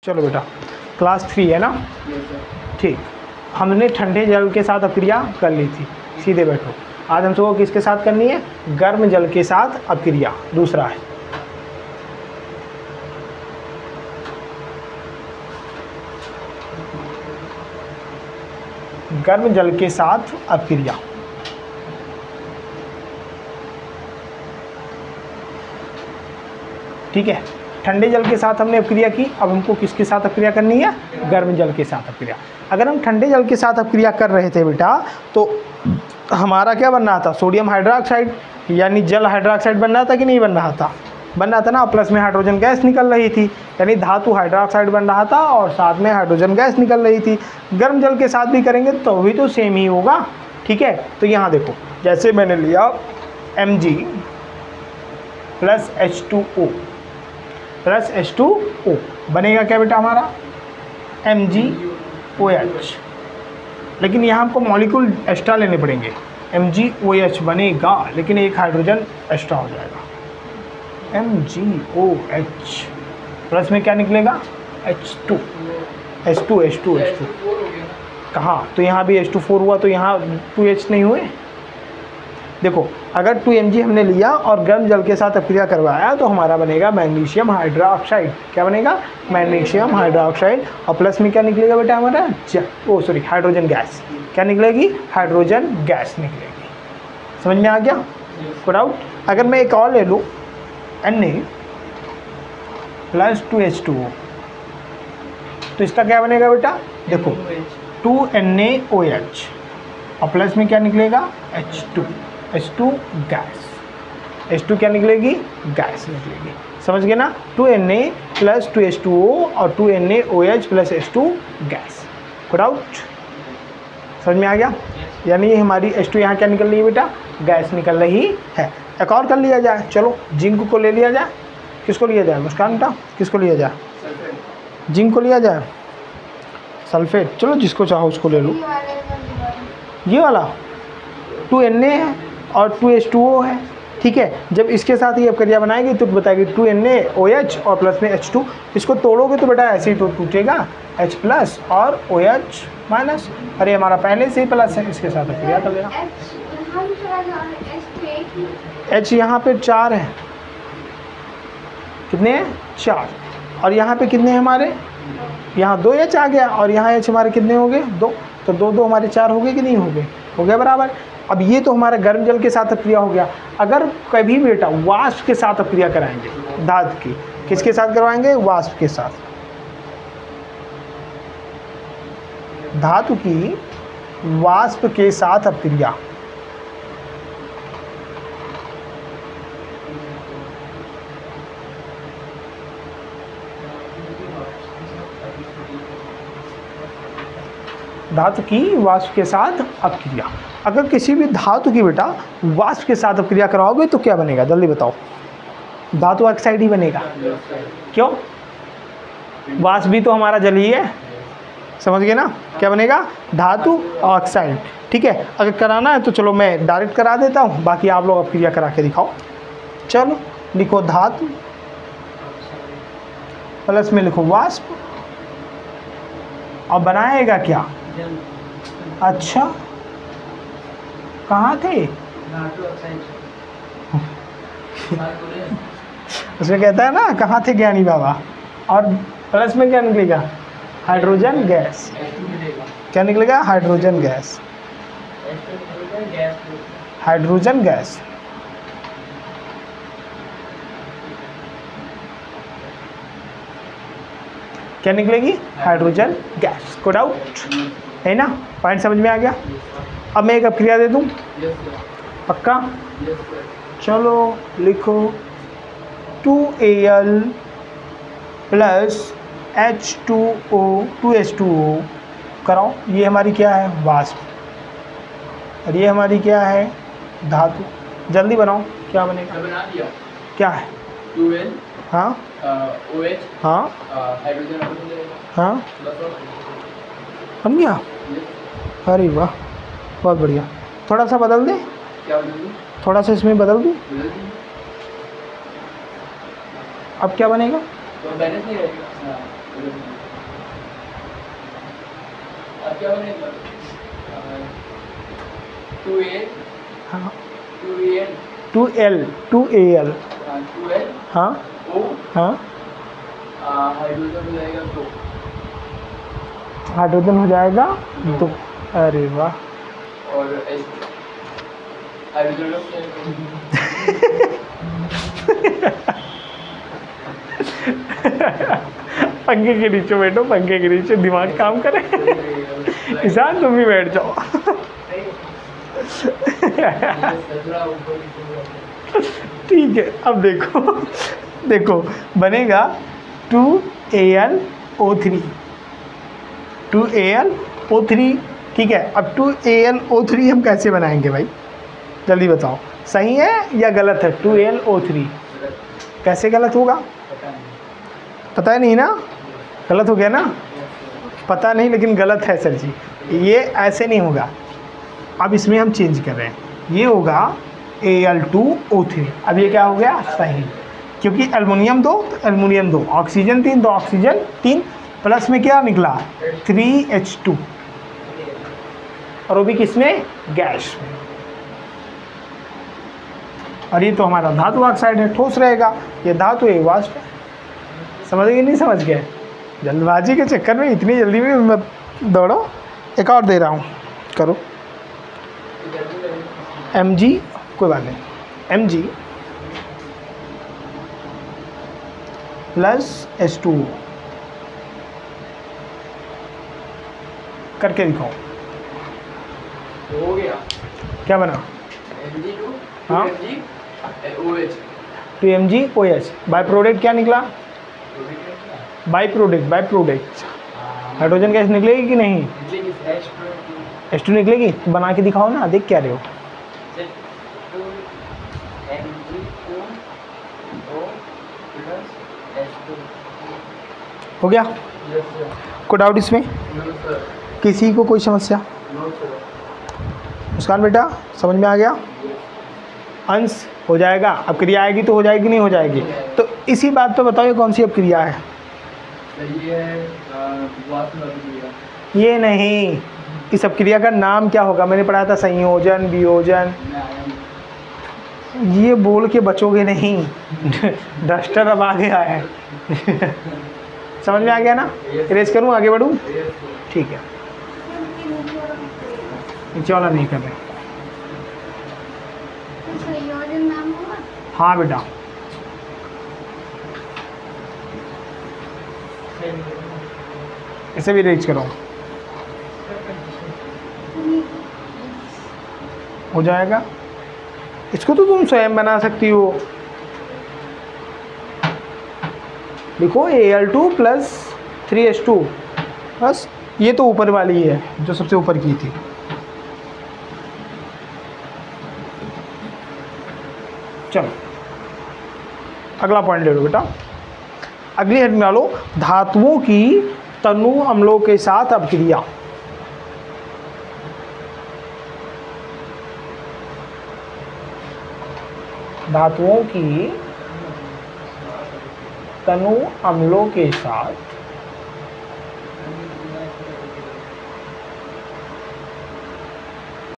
चलो बेटा, क्लास 3 है ना। ठीक, हमने ठंडे जल के साथ अभिक्रिया कर ली थी। सीधे बैठो। आज हम सबको किसके साथ करनी है? गर्म जल के साथ अभिक्रिया। दूसरा है गर्म जल के साथ अभिक्रिया। ठीक है, ठंडे जल के साथ हमने अभिक्रिया की, अब हमको किसके साथ अभिक्रिया करनी है? गर्म जल के साथ अभिक्रिया। अगर हम ठंडे जल के साथ अभिक्रिया कर रहे थे बेटा, तो हमारा क्या बन रहा था? सोडियम हाइड्रोक्साइड यानी जल हाइड्रोक्साइड बन रहा था कि नहीं बन रहा था? बन रहा था ना। प्लस में हाइड्रोजन गैस निकल रही थी, यानी धातु हाइड्रोक्साइड बन रहा था और साथ में हाइड्रोजन गैस निकल रही थी। गर्म जल के साथ भी करेंगे तो भी तो सेम ही होगा। ठीक है, तो यहाँ देखो, जैसे मैंने लिया Mg plus H2O plus H2O, बनेगा क्या बेटा हमारा? MgOH। लेकिन यहाँ हमको मॉलिक्यूल एक्स्ट्रा लेने पड़ेंगे। MgOH बनेगा, लेकिन एक हाइड्रोजन एक्स्ट्रा हो जाएगा। MgOH प्लस में क्या निकलेगा? H2 कहाँ? तो यहाँ भी H2 हुआ, तो यहाँ 2H नहीं हुए। देखो, अगर 2Mg हमने लिया और गर्म जल के साथ अभिक्रिया करवाया तो हमारा बनेगा मैग्नीशियम हाइड्रोक्साइड। क्या बनेगा? Magnesium hydroxide. और प्लस में क्या निकलेगा बेटा हमारा? Hydrogen gas. क्या निकलेगी? हाइड्रोजन गैस निकलेगी। समझ में आ गया? कोई डाउट? अगर मैं एक और ले लूँ Na प्लस 2H2O, तो इसका क्या बनेगा बेटा? देखो, 2NaOH और प्लस में क्या निकलेगा? H2 gas. H2 क्या निकलेगी? गैस निकलेगी। समझ गए ना? 2Na प्लस 2H2O और 2NaOH प्लस H2 गैस। कोई डाउट? समझ में आ गया? यानी हमारी H2 यहाँ क्या निकल रही है बेटा? गैस निकल रही है। एक और कर लिया जाए, चलो जिंक को ले लिया जाए। किसको लिया जाए मुस्कान बेटा? किसको लिया जाए? जिंक को लिया जाए, सल्फेट। चलो जिसको चाहो उसको ले लो। ये वाला 2Na है और 2H2O है। ठीक है, जब इसके साथ ये अभिक्रिया बनाएगी तो बताएगी 2NaOH और प्लस में H2। इसको तोड़ोगे तो बेटा ऐसे ही तो टूटेगा, H प्लस और OH माइनस। अरे हमारा पहले से ही प्लस है, इसके साथ अभिक्रिया कर लेना। H यहाँ पे 4 है। कितने हैं? 4। और यहाँ पे कितने हैं हमारे? यहाँ 2H आ गया और यहाँ H हमारे कितने हो गए? 2। तो 2 हमारे 4 हो गए कि नहीं हो गए? हो गया बराबर। अब ये तो हमारा गर्म जल के साथ अभिक्रिया हो गया। अगर कभी बेटा वाष्प के साथ अभिक्रिया कराएंगे, धातु की, किसके साथ करवाएंगे? वाष्प के साथ। धातु की वाष्प के साथ अभिक्रिया। धातु की वाष्प के साथ अभिक्रिया। अगर किसी भी धातु की बेटा वाष्प के साथ अभिक्रिया कराओगे तो क्या बनेगा? जल्दी बताओ। धातु ऑक्साइड ही बनेगा। क्यों? वाष्प भी तो हमारा जल ही है। समझ गए ना? क्या बनेगा? धातु ऑक्साइड। ठीक है, अगर कराना है तो चलो मैं डायरेक्ट करा देता हूँ, बाकी आप लोग अभिक्रिया करा के दिखाओ। चलो लिखो धातु प्लस में लिखो वाष्प और बनाएगा क्या? अच्छा, कहाँ थे? उसमें कहता है ना, कहाँ थे ज्ञानी बाबा? और प्लस में क्या निकलेगा? Hydrogen gas. क्या निकलेगा? Hydrogen gas. Hydrogen gas. क्या निकलेगी? Hydrogen gas. को डाउट है ना? पॉइंट समझ में आ गया? अब मैं एक अभिक्रिया दे दूं, पक्का? चलो लिखो 2Al प्लस H2O 2H2O कराओ। ये हमारी क्या है? वाष्प। और ये हमारी क्या है? धातु। जल्दी बनाओ, क्या बनेगा? बना दिया। क्या है? 2L हाँ OH हाँ हाइड्रोजन हाँ, बन गया। अरे वाह, बहुत बढ़िया। थोड़ा सा बदल दे। क्या बदल दूं? थोड़ा सा इसमें बदल दूँ। अब क्या बनेगा? तो बैलेंस नहीं रहेगा। अब क्या बनेगा? 2A हाँ 2AL 2L 2AL 2L हाँ O हाँ हाइड्रोजन हो जाएगा 2 हाइड्रोजन हो जाएगा 2। अरे वाह, और H2 हाइड्रोजन पंखे के नीचे बैठो, पंखे के नीचे दिमाग काम करे। ईशान तुम भी बैठ जाओ। ठीक है, अब देखो देखो बनेगा 2AlO3 2AlO3। ठीक है, अब 2AlO3 हम कैसे बनाएंगे भाई, जल्दी बताओ, सही है या गलत है? 2AlO3 कैसे गलत होगा? पता है नहीं ना, गलत हो गया ना, पता नहीं लेकिन गलत है सर जी, ये ऐसे नहीं होगा। अब इसमें हम चेंज कर रहे हैं, ये होगा Al2O3। अब ये क्या हो गया? सही, क्योंकि एल्युमिनियम 2 तो एल्युमिनियम 2, ऑक्सीजन 3 तो ऑक्सीजन 3, प्लस में क्या निकला 3H2, और वो भी किसमें? गैस में। और ये तो हमारा धातु ऑक्साइड है, ठोस रहेगा, ये धातु एक वाष्प है। समझ गए नहीं समझ गए? जल्दबाजी के चक्कर में इतनी जल्दी में मत दौड़ो। एक और दे रहा हूँ, करो। Mg, कोई बात नहीं, Mg प्लस H2O करके दिखाओ, हो गया। क्या बना? Mg2 हाँ? OH 2MgOH। बाई प्रोडक्ट क्या निकला? बाई प्रोडक्ट हाइड्रोजन गैस निकलेगी कि नहीं? H2 निकलेगी, तो बना के दिखाओ ना, देख क्या रहे हो? हो गया? कोई डाउट इसमें? किसी को कोई समस्या? मुस्कान बेटा समझ में आ गया? अंश हो जाएगा, अब क्रिया आएगी तो हो जाएगी नहीं हो जाएगी? तो इसी बात पे बताओ, ये कौन सी अब क्रिया है? ये नहीं, इस सब क्रिया का नाम क्या होगा? मैंने पढ़ा था संयोजन, वियोजन। ये बोल के बचोगे नहीं। डस्टर अब आ गया है। समझ में आ गया ना? इरेज करूँ, आगे बढ़ूँ? ठीक है, नीचे वाला नहीं कर रहे। हाँ बेटा, इसे भी इरेज करो, हो जाएगा। इसको तो तुम स्वयं बना सकती हो, लिखो Al2 प्लस 3H2, बस। ये तो ऊपर वाली है जो सबसे ऊपर की थी। चलो अगला पॉइंट ले लो बेटा, अगली हेड में लो, धातुओं की तनु अम्लों के साथ अपक्रिया। धातुओं की तनु अम्लों के साथ